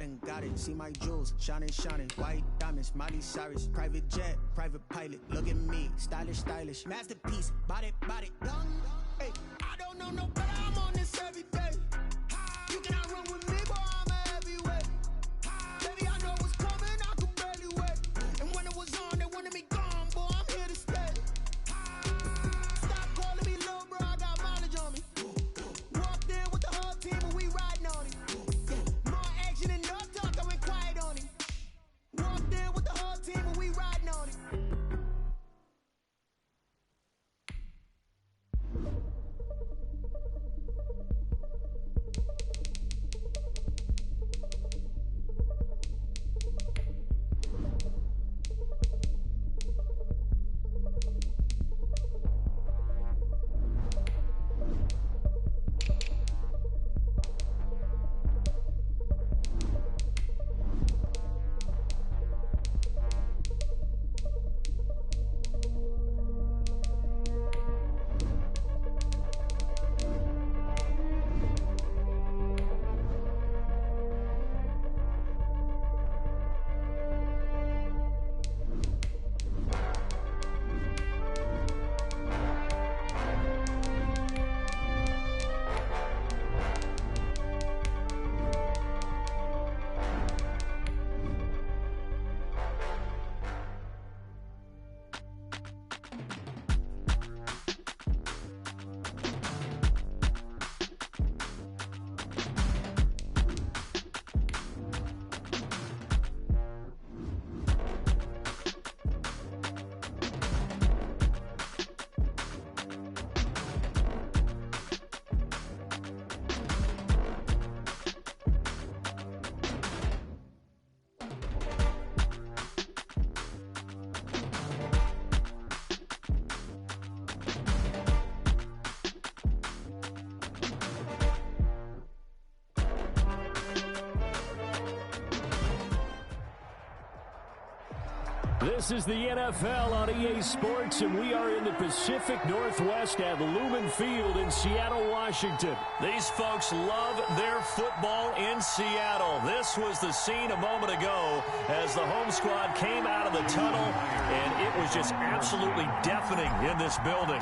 done got it. See my jewels, shining, shining. White diamonds, Miley Cyrus. Private jet, private pilot. Look at me, stylish, stylish. Masterpiece, body, body. Young, hey, I don't know no better. I'm on this every day. You cannot run with me, boy, I'm a heavyweight. Baby, I know what's coming, I can barely wait. And when it was on, they wanted me gone, boy, I'm here to stay. Stop calling me little bro, I got mileage on me. Walked in with the whole team and we riding on it. More action and no talk, I went quiet on it. Walked in with the whole team and we riding on it. This is the NFL on EA Sports, and we are in the Pacific Northwest at Lumen Field in Seattle, Washington. These folks love their football in Seattle. This was the scene a moment ago as the home squad came out of the tunnel, and it was just absolutely deafening in this building.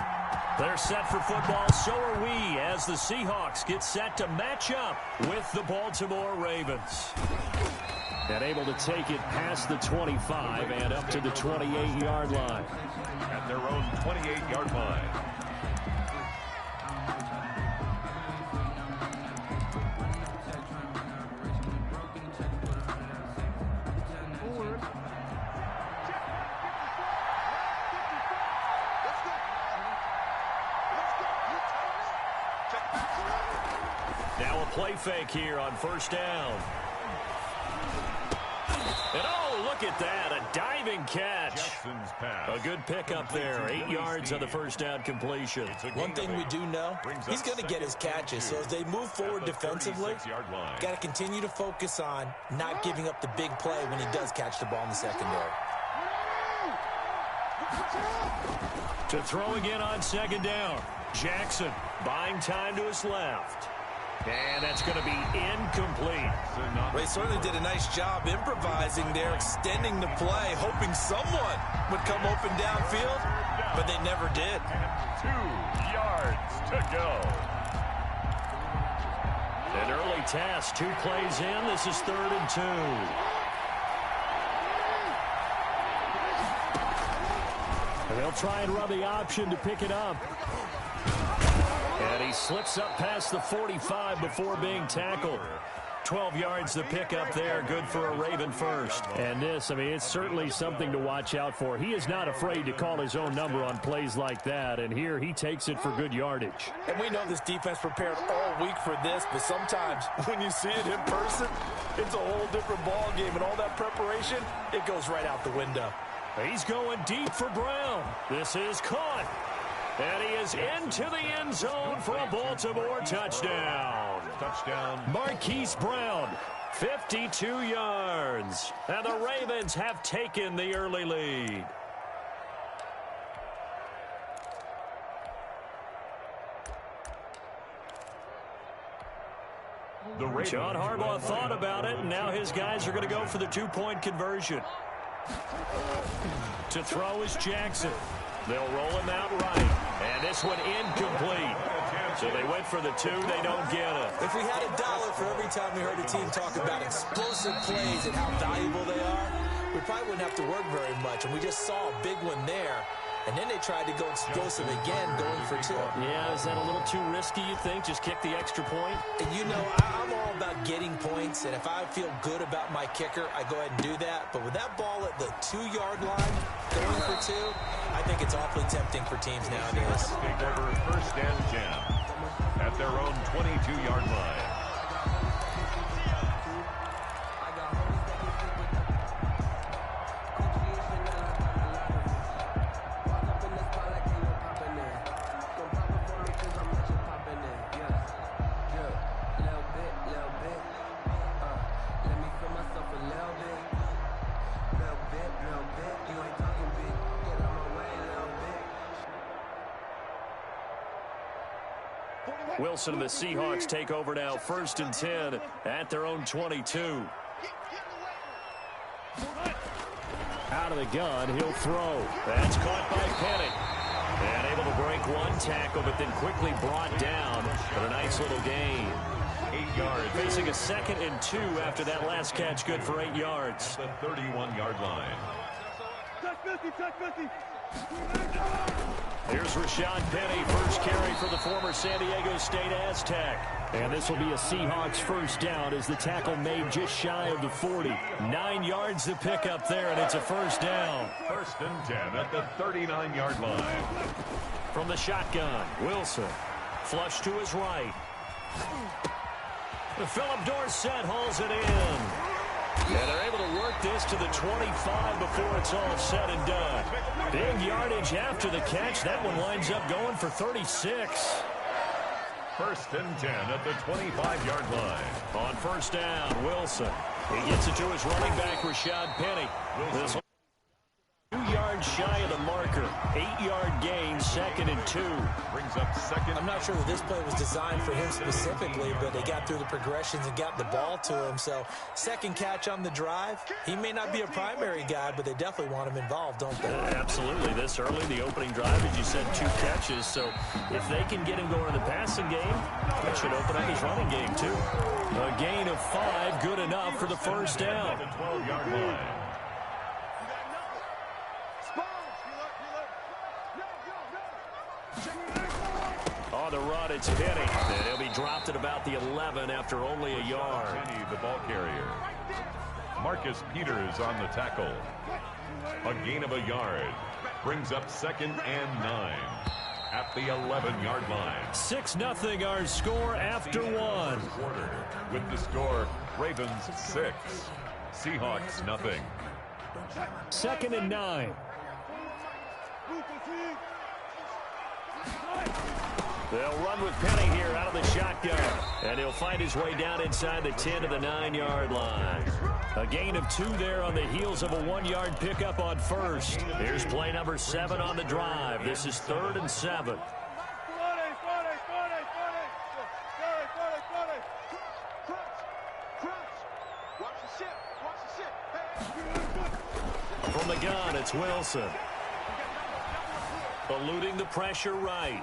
They're set for football, so are we, as the Seahawks get set to match up with the Baltimore Ravens. And able to take it past the 25 and up to the 28-yard line. At their own 28-yard line. Now a play fake here on first down. And oh, look at that, a diving catch. A good pickup there, 8 yards on the first down completion. One thing we do know, he's going to get his catches. So as they move forward defensively, got to continue to focus on not giving up the big play when he does catch the ball in the secondary. To throw again on second down. Jackson buying time to his left. And that's going to be incomplete. They certainly did a nice job improvising there, extending the play, hoping someone would come open downfield, but they never did. 2 yards to go. An early task, 2 plays in. This is 3rd and 2. And they'll try and run the option to pick it up. And he slips up past the 45 before being tackled. 12 yards to pick up there. Good for a Raven first. And this, I mean, it's certainly something to watch out for. He is not afraid to call his own number on plays like that. And here he takes it for good yardage. And we know this defense prepared all week for this, but sometimes when you see it in person, it's a whole different ball game. And all that preparation, it goes right out the window. He's going deep for Brown. This is caught. And he is into the end zone for a Baltimore touchdown. Marquise Brown, 52 yards. And the Ravens have taken the early lead. John Harbaugh thought about it and now his guys are going to go for the two-point conversion. To throw is Jackson. They'll roll him out right. And this one incomplete. So they went for the two. They don't get it. If we had $1 for every time we heard a team talk about explosive plays and how valuable they are, we probably wouldn't have to work very much. And we just saw a big one there. And then they tried to go explosive again, going for two. Yeah, is that a little too risky, you think? Just kick the extra point? And you know, I'm all about getting points. And if I feel good about my kicker, I go ahead and do that. But with that ball at the 2-yard line, going for two, I think it's awfully tempting for teams nowadays. Take over first and 10 at their own 22-yard line. Wilson and the Seahawks take over now, first and 10 at their own 22. Out of the gun, he'll throw. That's caught by Penny. And able to break one tackle, but then quickly brought down. But a nice little gain. 8 yards. Facing a 2nd and 2 after that last catch, good for 8 yards. At the 31-yard line. Here's Rashad Penny, first carry for the former San Diego State Aztec. And this will be a Seahawks first down as the tackle made just shy of the 40. 9 yards to pick up there, and it's a first down. First and 10 at the 39-yard line. From the shotgun, Wilson. Flush to his right. Philip Dorsett hauls it in. And they're able to work this to the 25 before it's all said and done. Big yardage after the catch. That one winds up going for 36. First and 10 at the 25-yard line. On first down, Wilson. He gets it to his running back, Rashad Penny. This 2 yards shy of the marker. 8-yard gain, 2nd and 2. Brings up second. I'm not sure that this play was designed for him specifically, but they got through the progressions and got the ball to him. So, second catch on the drive. He may not be a primary guy, but they definitely want him involved, don't they? Absolutely. This early, the opening drive, as you said, 2 catches. So, if they can get him going in the passing game, that should open up his running game, too. A gain of 5, good enough for the first down. The 12-yard line. On the run, it's Penny. And he'll be dropped at about the 11 after only a yard. Penny, the ball carrier. Marcus Peters on the tackle. A gain of a yard. Brings up 2nd and 9 at the 11-yard line. 6-0 our score after 1. Quarter. With the score, Ravens 6, Seahawks nothing. 2nd and 9. They'll run with Penny here out of the shotgun. And he'll find his way down inside the 10 to the 9-yard line. A gain of 2 there on the heels of a 1-yard pickup on first. Here's play number 7 on the drive. This is 3rd and 7. From the gun, it's Wilson. Eluding the pressure right.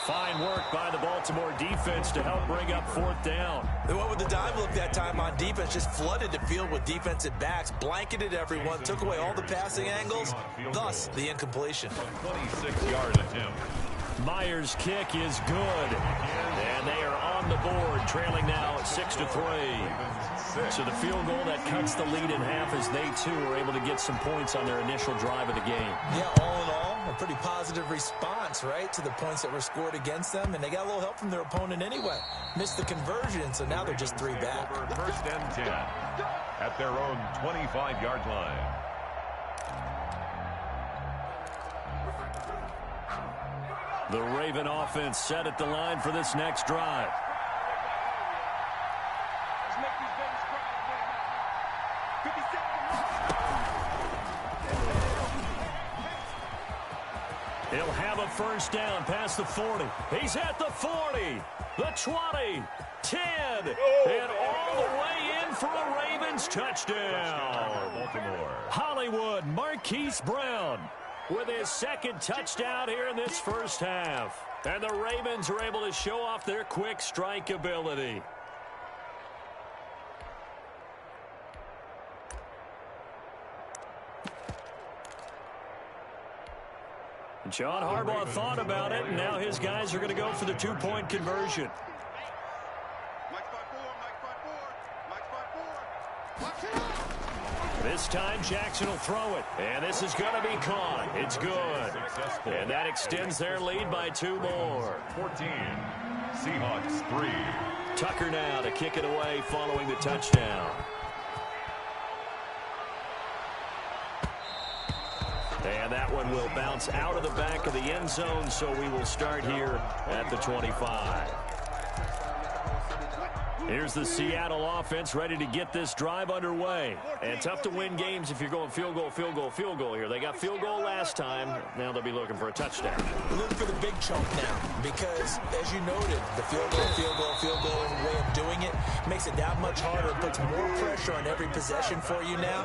Fine work by the Baltimore defense to help bring up 4th down. They went with the dime look that time on defense, just flooded the field with defensive backs, blanketed everyone, took away all the passing angles, thus the incompletion. 26-yard attempt. Myers' kick is good. And they are on the board, trailing now at 6-3. So the field goal that cuts the lead in half as they, too, are able to get some points on their initial drive of the game. Yeah, all in all, a pretty positive response, right, to the points that were scored against them. And they got a little help from their opponent anyway. Missed the conversion, so now they're just 3 back. First and 10 at their own 25-yard line. The Raven offense set at the line for this next drive. He'll have a first down past the 40. He's at the 40, the 20, 10, and all the way in Ravens. Touchdown. Baltimore. Hollywood Marquise Brown with his second touchdown here in this first half. And the Ravens are able to show off their quick strike ability. John Harbaugh thought about it, and now his guys are going to go for the two-point conversion. This time Jackson will throw it, and this is going to be caught. It's good. And that extends their lead by 2 more. 14. Seahawks 3. Tucker now to kick it away following the touchdown. And that one will bounce out of the back of the end zone, so we will start here at the 25. Here's the Seattle offense ready to get this drive underway. And tough to win games if you're going field goal, field goal, field goal here. They got field goal last time. Now they'll be looking for a touchdown. Look for the big chunk now because, as you noted, the field goal way of doing it makes it that much harder and puts more pressure on every possession for you now.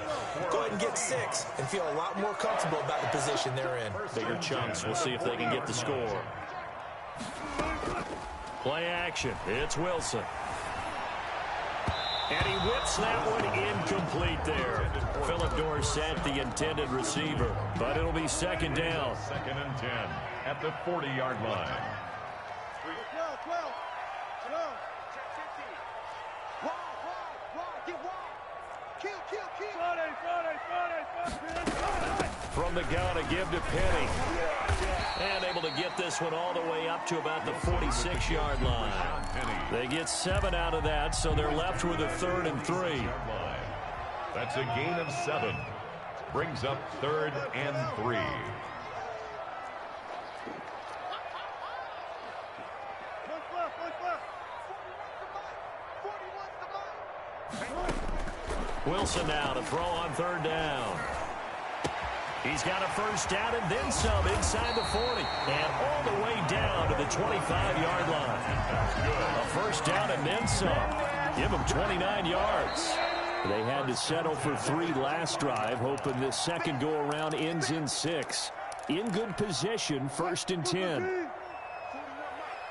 Go ahead and get 6 and feel a lot more comfortable about the position they're in. Bigger chunks. We'll see if they can get the score. Play action. It's Wilson. And he whips that one incomplete there. Philip Dorsett, the intended receiver. But it'll be second down. 2nd and 10 at the 40-yard line. From the gun, a give to Penny. And able to get this one all the way up to about the 46-yard line. They get 7 out of that, so they're left with a 3rd and 3. That's a gain of 7. Brings up 3rd and 3. Wilson now to throw on 3rd down. He's got a first down and then some inside the 40. And all the way down to the 25-yard line. A first down and then some. Give him 29 yards. They had to settle for 3 last drive, hoping this second go-around ends in 6. In good position, 1st and 10.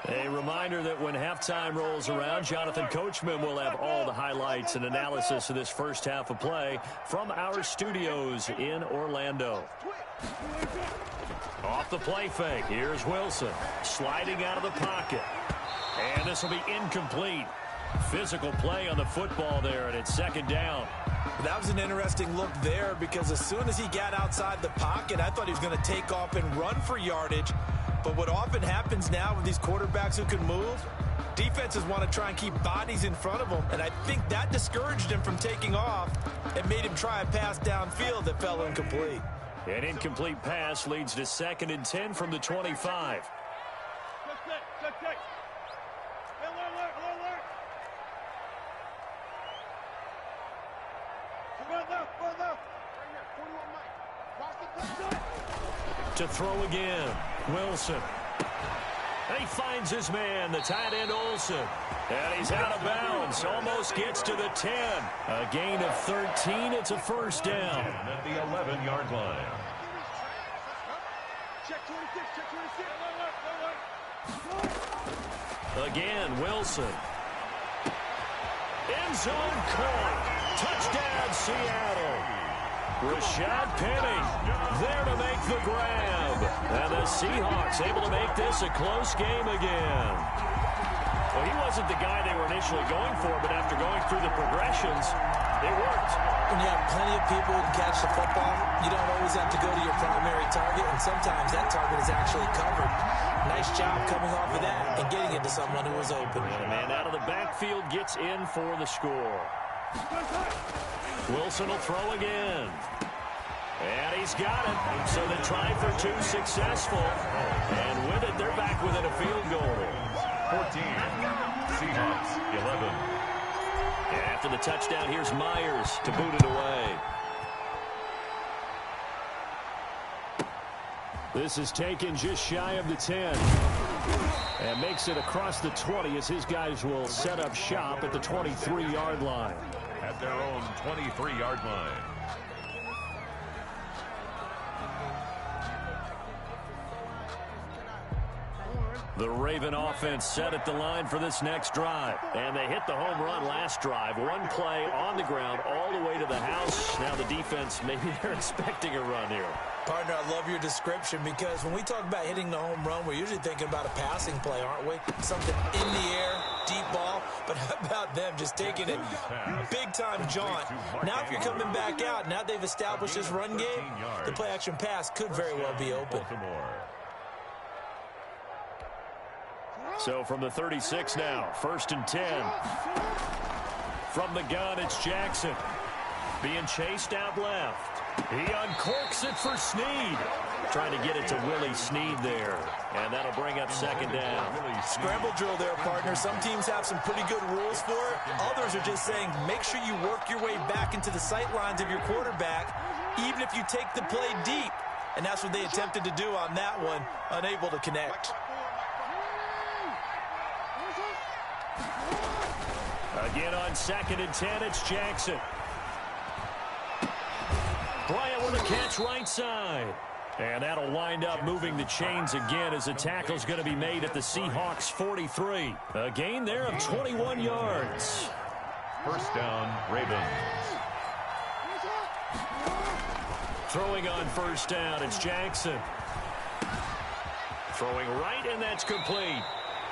A reminder that when halftime rolls around, Jonathan Coachman will have all the highlights and analysis of this first half of play from our studios in Orlando. Off the play fake, here's Wilson sliding out of the pocket. And this will be incomplete. Physical play on the football there, and it's second down. That was an interesting look there because as soon as he got outside the pocket, I thought he was going to take off and run for yardage. But what often happens now with these quarterbacks who can move, defenses want to try and keep bodies in front of them. And I think that discouraged him from taking off and made him try a pass downfield that fell incomplete. An incomplete pass leads to 2nd and 10 from the 25. To throw again, Wilson. He finds his man, the tight end Olsen. And he's out of bounds, almost gets to the 10. A gain of 13, it's a first down. At the 11-yard line. Again, Wilson. End zone caught. Touchdown, Seattle. Rashad Penny there to make the grab. And the Seahawks able to make this a close game again. Well, he wasn't the guy they were initially going for, but after going through the progressions, it worked. When you have plenty of people who can catch the football, you don't always have to go to your primary target, and sometimes that target is actually covered. Nice job coming off of that and getting it to someone who was open. And a man out of the backfield gets in for the score. Wilson will throw again. And he's got it. So they try for 2 successful. And with it, they're back within a field goal. 14. Seahawks, 11. And after the touchdown, here's Myers to boot it away. This is taken just shy of the 10. And makes it across the 20 as his guys will set up shop at the 23-yard line. at their own 23-yard line. The Raven offense set at the line for this next drive. And they hit the home run last drive. One play on the ground all the way to the house. Now the defense, maybe they're expecting a run here. Partner, I love your description because when we talk about hitting the home run, we're usually thinking about a passing play, aren't we? Something in the air, deep ball. But how about them just taking it big-time jaunt? Now if you're coming back out, now they've established this run game, the play-action pass could very well be open. So from the 36 now, 1st and 10. From the gun, it's Jackson. Being chased out left. He uncorks it for Snead. Trying to get it to Willie Snead there. And that'll bring up 2nd down. Scramble drill there, partner. Some teams have some pretty good rules for it. Others are just saying, make sure you work your way back into the sight lines of your quarterback, even if you take the play deep. And that's what they attempted to do on that one, unable to connect. Again on 2nd and 10, it's Jackson. Bryant with a catch right side. And that'll wind up moving the chains again as a tackle's going to be made at the Seahawks 43. A gain there of 21 yards. 1st down, Ravens. Throwing on 1st down, it's Jackson. Throwing right, and that's complete.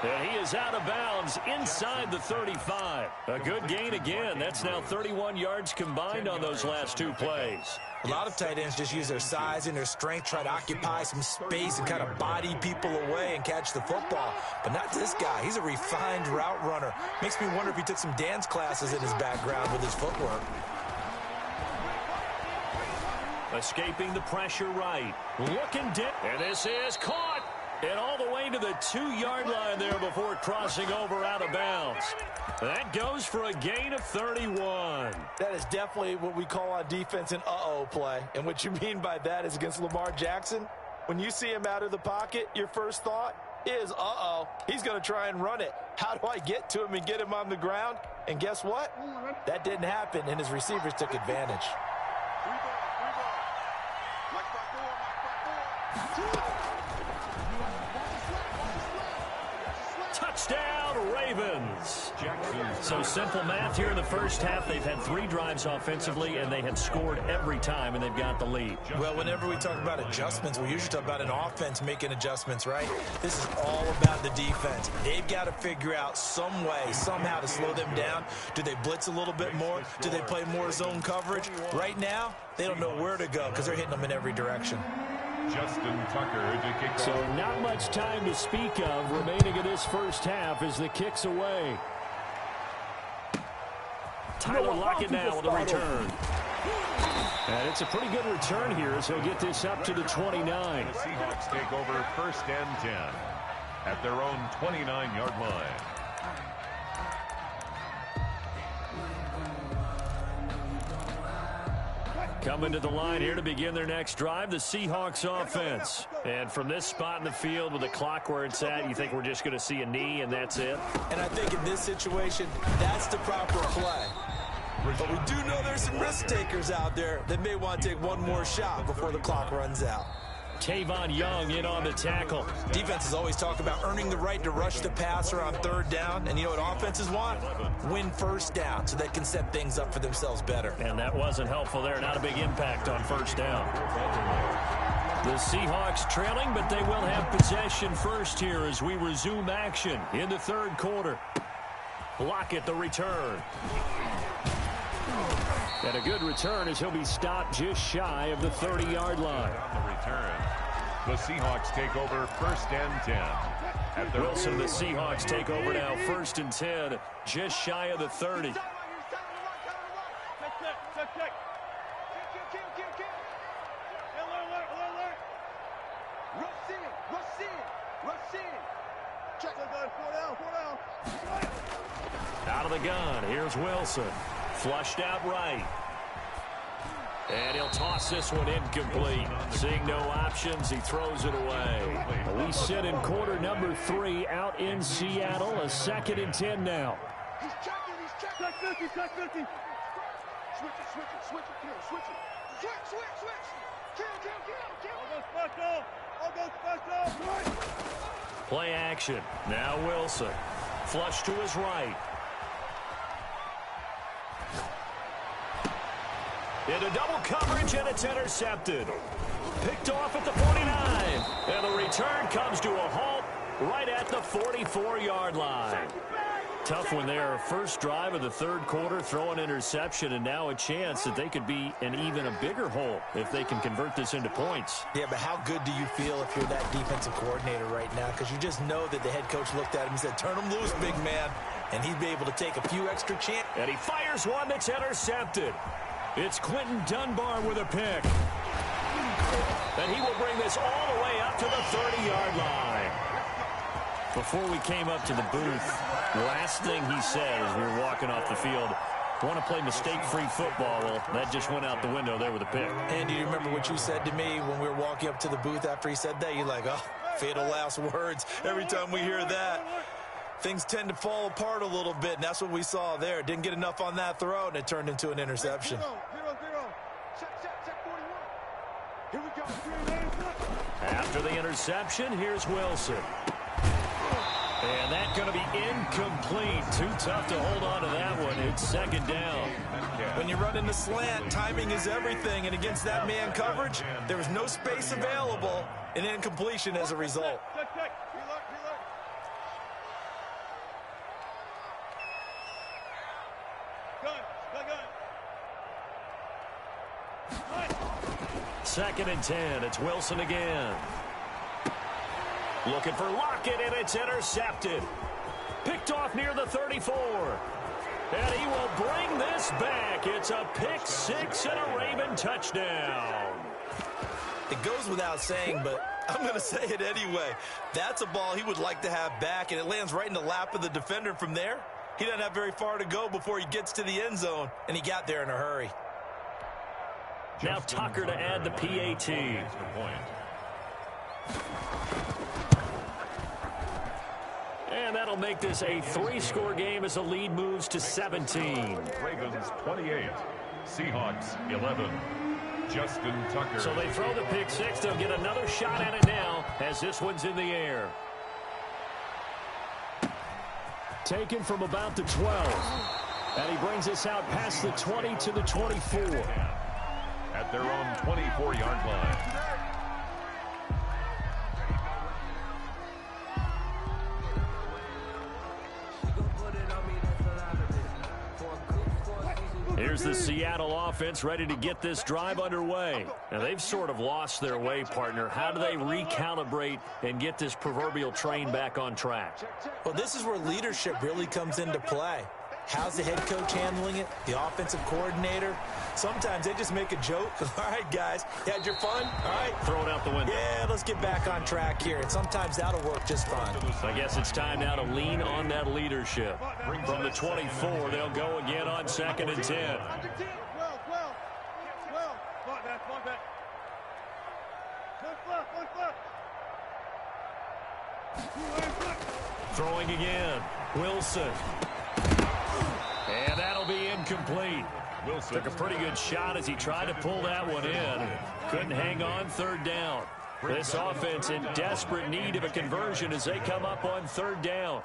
And he is out of bounds inside the 35. A good gain again. That's now 31 yards combined on those last 2 plays. A lot of tight ends just use their size and their strength, try to occupy some space and kind of body people away and catch the football. But not this guy. He's a refined route runner. Makes me wonder if he took some dance classes in his background with his footwork. Escaping the pressure right. Looking deep. And this is caught. And all the way to the 2-yard line there before crossing over out of bounds. That goes for a gain of 31. That is definitely what we call on defense an uh-oh play. And what you mean by that is against Lamar Jackson, when you see him out of the pocket, your first thought is, uh-oh, he's going to try and run it. How do I get to him and get him on the ground? And guess what? That didn't happen, and his receivers took advantage. Touchdown, Ravens. So simple math here in the first half. They've had 3 drives offensively, and they have scored every time, and they've got the lead. Well, whenever we talk about adjustments, we usually talk about an offense making adjustments, right? This is all about the defense. They've got to figure out some way, somehow to slow them down. Do they blitz a little bit more? Do they play more zone coverage? Right now, they don't know where to go because they're hitting them in every direction. Justin Tucker to kick off. So not much time to speak of remaining in this first half as the kick's away. Tyler Lockett now with a return. And it's a pretty good return here as he'll get this up to the 29. The Seahawks take over 1st and 10 at their own 29-yard line. Coming to the line here to begin their next drive, the Seahawks offense. And from this spot in the field with the clock where it's at, you think we're just going to see a knee and that's it? And I think in this situation, that's the proper play. But we do know there's some risk takers out there that may want to take one more shot before the clock runs out. Tavon Young in on the tackle. Defenses always talk about earning the right to rush the passer on 3rd down. And you know what offenses want? Win 1st down so they can set things up for themselves better. And that wasn't helpful there. Not a big impact on 1st down. The Seahawks trailing, but they will have possession first here as we resume action in the 3rd quarter. Lockett the return. And a good return as he'll be stopped just shy of the 30-yard line. On the return, the Seahawks take over 1st and 10. Wilson, the Seahawks take over now 1st and 10, just shy of the 30. Out of the gun, here's Wilson. Flushed out right. And he'll toss this one incomplete. Seeing no options, he throws it away. We sit in quarter number 3 out in Seattle. A 2nd and 10 now. Play action. Now Wilson. Flush to his right. Into double coverage, and it's intercepted. Picked off at the 49. And the return comes to a halt right at the 44-yard line. Tough one there. First drive of the third quarter, throw an interception, and now a chance that they could be in even a bigger hole if they can convert this into points. Yeah, but how good do you feel if you're that defensive coordinator right now? Because you just know that the head coach looked at him and said, turn him loose, big man. And he'd be able to take a few extra chances. And he fires one that's intercepted. It's Quinton Dunbar with a pick. And he will bring this all the way up to the 30-yard line. Before we came up to the booth, last thing he said as we were walking off the field, want to play mistake-free football. Well, that just went out the window there with a pick. And do you remember what you said to me when we were walking up to the booth after he said that? You're like, oh, fatal last words. Every time we hear that, things tend to fall apart a little bit, and that's what we saw there. Didn't get enough on that throw, and it turned into an interception. After the interception, here's Wilson. And that's going to be incomplete. Too tough to hold on to that one. It's second down. When you run in the slant, timing is everything. And against that man coverage, there was no space available, and incompletion as a result. Second and 10. It's Wilson again. Looking for Lockett, and it's intercepted. Picked off near the 34. And he will bring this back. It's a pick six and a Raven touchdown. It goes without saying, but I'm going to say it anyway. That's a ball he would like to have back, and it lands right in the lap of the defender from there. He doesn't have very far to go before he gets to the end zone, and he got there in a hurry. Now Tucker to add the PAT. And that'll make this a three-score game as the lead moves to 17. Ravens 28, Seahawks 11. Justin Tucker. So they throw the pick six. They'll get another shot at it now as this one's in the air. Taken from about the 12. And he brings us out past the 20 to the 24. At their own 24-yard line. Here's the Seattle offense ready to get this drive underway. Now, they've sort of lost their way, partner. How do they recalibrate and get this proverbial train back on track? Well, this is where leadership really comes into play. How's the head coach handling it? The offensive coordinator? Sometimes they just make a joke. All right, guys, you had your fun? All right. Throw it out the window. Yeah, let's get back on track here. And sometimes that'll work just fine. I guess it's time now to lean on that leadership. From the 24, they'll go again on second and 10. Throwing again. Wilson. And that'll be incomplete. Wilson took a pretty good shot as he tried to pull that one in. Couldn't hang on third down. This offense in desperate need of a conversion as they come up on third down.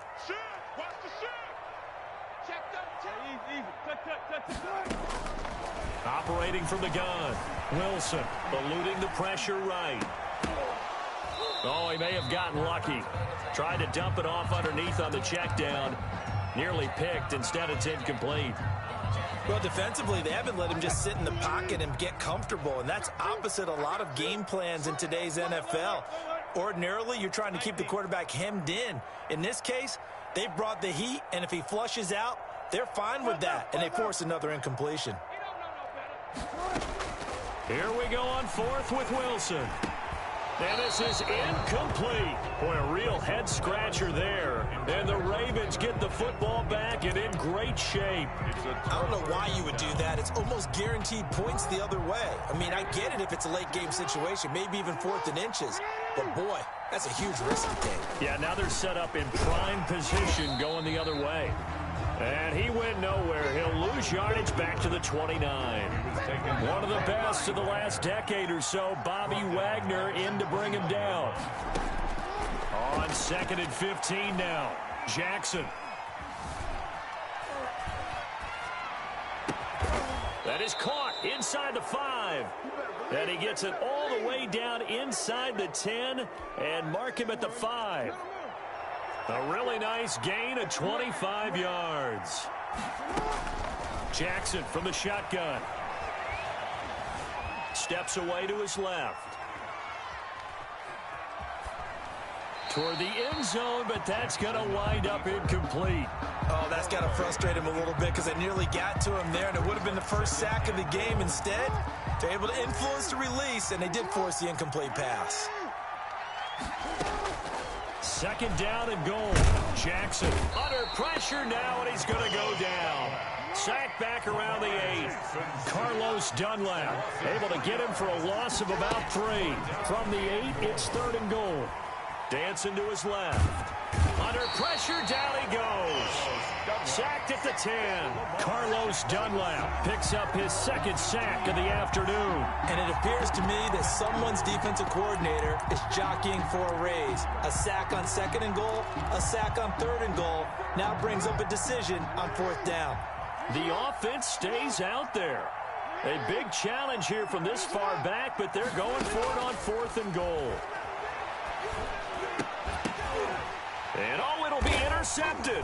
Operating from the gun. Wilson eluding the pressure right. Oh, he may have gotten lucky. Tried to dump it off underneath on the check down. Nearly picked. Instead, it's incomplete. Well, defensively, they haven't let him just sit in the pocket and get comfortable, and that's opposite a lot of game plans in today's NFL. Ordinarily, you're trying to keep the quarterback hemmed in. In this case, they brought the heat, and if he flushes out, they're fine with that, and they force another incompletion. Here we go on fourth with Wilson. And this is incomplete. Boy, a real head-scratcher there. And the Ravens get the football back and in great shape. I don't know why you would do that. It's almost guaranteed points the other way. I mean, I get it if it's a late-game situation, maybe even fourth and inches. But, boy, that's a huge risk to take. Yeah, now they're set up in prime position going the other way. And he went nowhere. He'll lose yardage back to the 29. One of the best of the last decade or so, Bobby Wagner in to bring him down. On 2nd and 15 now, Jackson. That is caught inside the 5. And he gets it all the way down inside the 10 and mark him at the 5. A really nice gain of 25 yards. Jackson from the shotgun. Steps away to his left. Toward the end zone, but that's going to wind up incomplete. Oh, that's got to frustrate him a little bit because they nearly got to him there, and it would have been the first sack of the game. Instead, they're able to influence the release, and they did force the incomplete pass. 2nd down and goal. Jackson under pressure now, and he's going to go down. Sacked back around the 8. Carlos Dunlap able to get him for a loss of about 3. From the 8, it's 3rd and goal. Dancing to his left. Under pressure, down he goes. Sacked at the 10. Carlos Dunlap picks up his 2nd sack of the afternoon. And it appears to me that someone's defensive coordinator is jockeying for a raise. A sack on 2nd and goal, a sack on 3rd and goal. Now brings up a decision on 4th down. The offense stays out there. A big challenge here from this far back, but they're going for it on 4th and goal. And it'll be intercepted.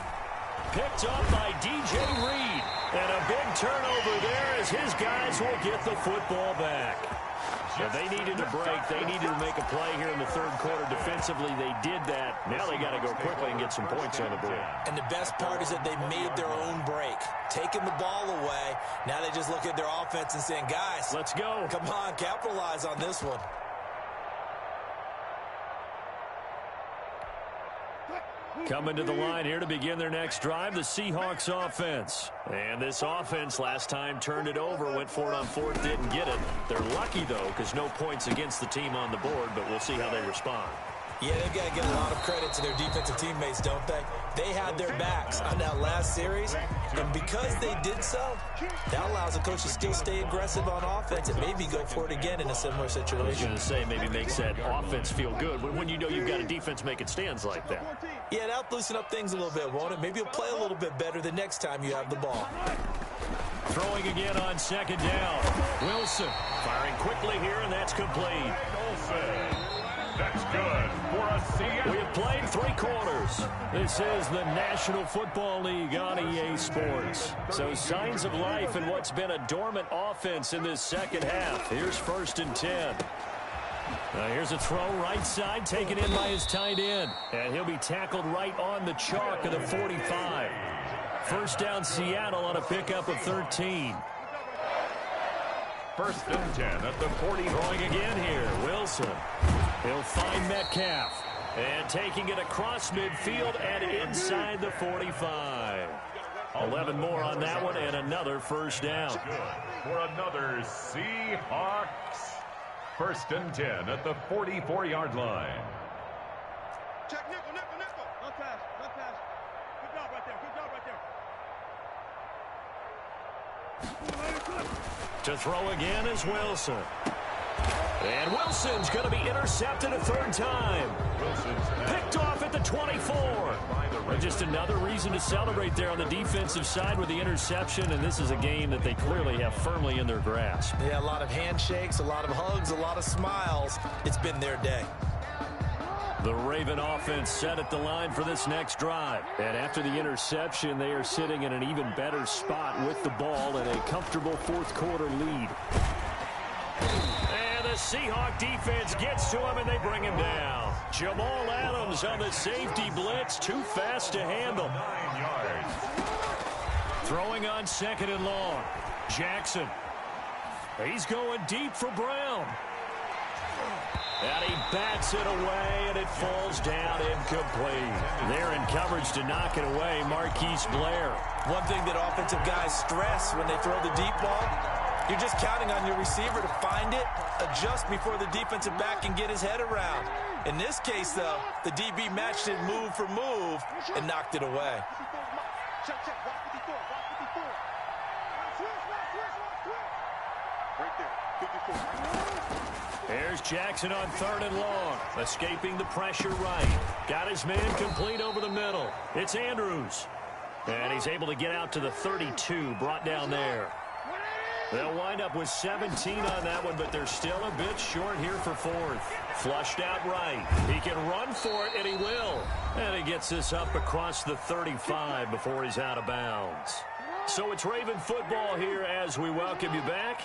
Picked up by DJ Reed. And a big turnover there as his guys will get the football back. If they needed a break, they needed to make a play here in the 3rd quarter defensively. They did that. Now they got to go quickly and get some points on the board. And the best part is that they made their own break. Taking the ball away. Now they just look at their offense and saying, guys, let's go. Come on, capitalize on this one. Coming to the line here to begin their next drive, the Seahawks offense. And this offense last time turned it over, went for it on 4th, didn't get it. They're lucky, though, because no points against the team on the board, but we'll see how they respond. Yeah, they've got to give a lot of credit to their defensive teammates, don't they? They had their backs on that last series, and because they did so, that allows the coach to still stay aggressive on offense and maybe go for it again in a similar situation. I was going to say maybe makes that offense feel good, but when you know you've got a defense making stands like that. Yeah, that'll loosen up things a little bit, won't it? Maybe you'll play a little bit better the next time you have the ball. Throwing again on 2nd down. Wilson firing quickly here, and that's complete. That's good for a Seattle. We have played 3 quarters. This is the National Football League on EA Sports. So signs of life in what's been a dormant offense in this 2nd half. Here's 1st and 10. Here's a throw right side, taken in by his tight end. And he'll be tackled right on the chalk of the 45. 1st down Seattle on a pickup of 13. 1st and 10 at the 40. Throwing again here, Wilson. He'll find Metcalf. And taking it across midfield and inside the 45. 11 more on that one and another 1st down. For another Seahawks. 1st and 10 at the 44-yard line. Check nickel, nickel, nickel. Left pass, left pass. Good job right there, good job right there. To throw again is Wilson. And Wilson's going to be intercepted a 3rd time. Picked off at the 24. And just another reason to celebrate there on the defensive side with the interception, and this is a game that they clearly have firmly in their grasp. Yeah, a lot of handshakes, a lot of hugs, a lot of smiles. It's been their day. The Raven offense set at the line for this next drive. And after the interception, they are sitting in an even better spot with the ball and a comfortable 4th quarter lead. And the Seahawk defense gets to him, and they bring him down. Jamal Adams on the safety blitz, too fast to handle. 9 yards. Throwing on 2nd and long. Jackson. He's going deep for Brown. And he bats it away, and it falls down incomplete. They're in coverage to knock it away, Marquise Blair. One thing that offensive guys stress when they throw the deep ball, you're just counting on your receiver to find it, adjust before the defensive back can get his head around. In this case, though, the DB matched it move for move and knocked it away. Check, check. Block 54. Block 54. Switch. Right there. 54. Here's Jackson on 3rd and long. Escaping the pressure right. Got his man complete over the middle. It's Andrews. And he's able to get out to the 32, brought down there. They'll wind up with 17 on that one, but they're still a bit short here for 4th. Flushed out right. He can run for it, and he will. And he gets this up across the 35 before he's out of bounds. So it's Raven football here as we welcome you back.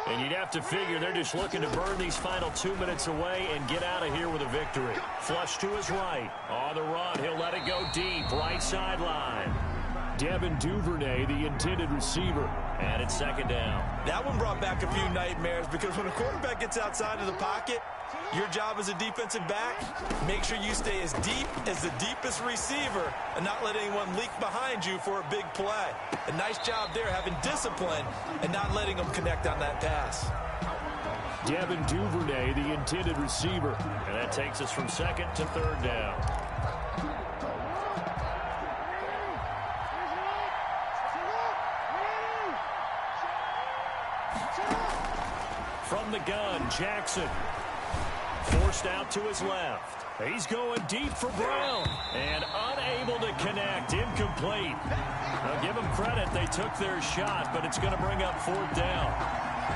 And you'd have to figure they're just looking to burn these final 2 minutes away and get out of here with a victory. Flush to his right. On the run, he'll let it go deep. Right sideline. Devin Duvernay, the intended receiver. And it's 2nd down. That one brought back a few nightmares because when a quarterback gets outside of the pocket, your job as a defensive back, make sure you stay as deep as the deepest receiver and not let anyone leak behind you for a big play. A nice job there having discipline and not letting them connect on that pass. Devin Duvernay, the intended receiver. And that takes us from 2nd to 3rd down. From the gun, Jackson. Forced out to his left. He's going deep for Brown. And unable to connect. Incomplete. Now give them credit. They took their shot, but it's going to bring up 4th down.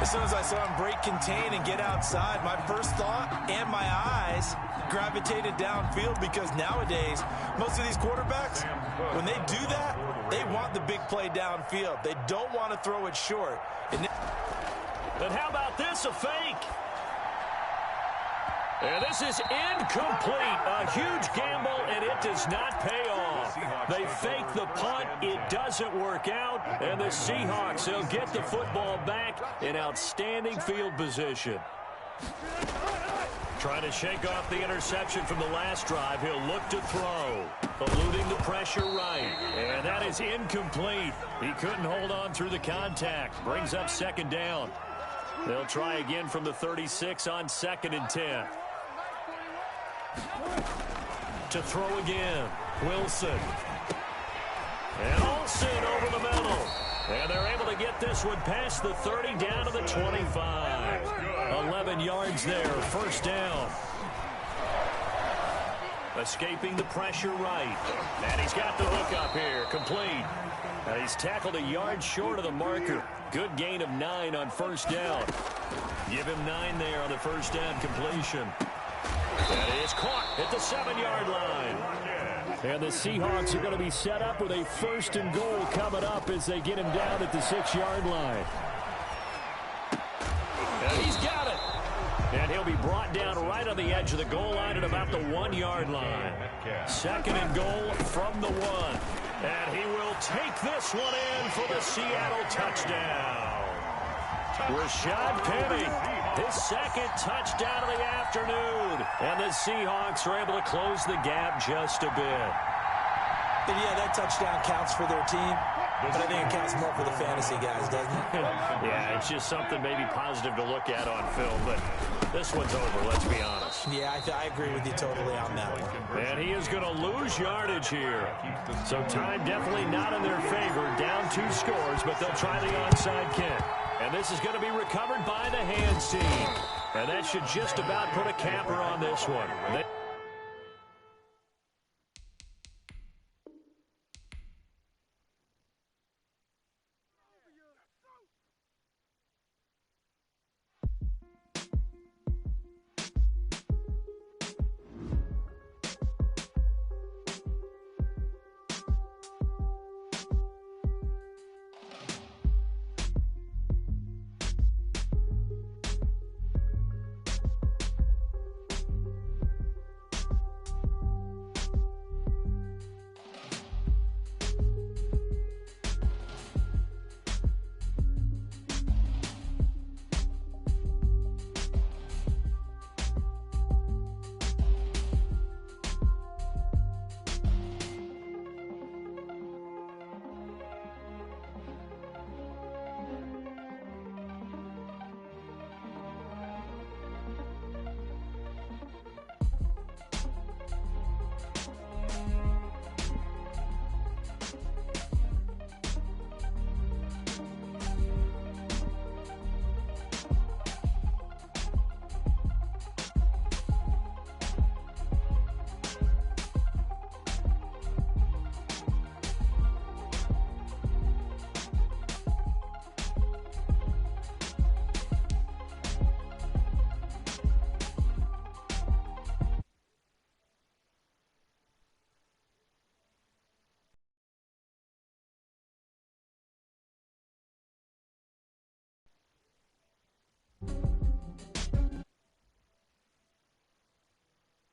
As soon as I saw him break contain and get outside, my first thought and my eyes gravitated downfield because nowadays, most of these quarterbacks, when they do that, they want the big play downfield. They don't want to throw it short. And how about this, a fake? And this is incomplete. A huge gamble, and it does not pay off. They fake the punt. It doesn't work out. And the Seahawks, they'll get the football back in outstanding field position. Trying to shake off the interception from the last drive. He'll look to throw. Eluding the pressure right. And that is incomplete. He couldn't hold on through the contact. Brings up 2nd down. They'll try again from the 36 on 2nd and 10. To throw again. Wilson. And Olsen over the middle. And they're able to get this one past the 30 down to the 25. 11 yards there. 1st down. Escaping the pressure right. And he's got the hook up here. Complete. And he's tackled a yard short of the marker. Good gain of 9 on 1st down. Give him 9 there on the 1st down completion. That is caught at the 7-yard line. And the Seahawks are going to be set up with a 1st and goal coming up as they get him down at the 6-yard line. And he's got it. And he'll be brought down right on the edge of the goal line at about the 1-yard line. 2nd and goal from the 1. And he will take this one in for the Seattle touchdown. Rashad Penny, his 2nd touchdown of the afternoon. And the Seahawks are able to close the gap just a bit. And yeah, that touchdown counts for their team, but I think it counts more for the fantasy guys, doesn't it? Yeah, it's just something maybe positive to look at on film, but this one's over, let's be honest. Yeah, I agree with you totally on that one. And he is going to lose yardage here. So time definitely not in their favor. Down 2 scores, but they'll try the onside kick. And this is going to be recovered by the hands team. And that should just about put a capper on this one.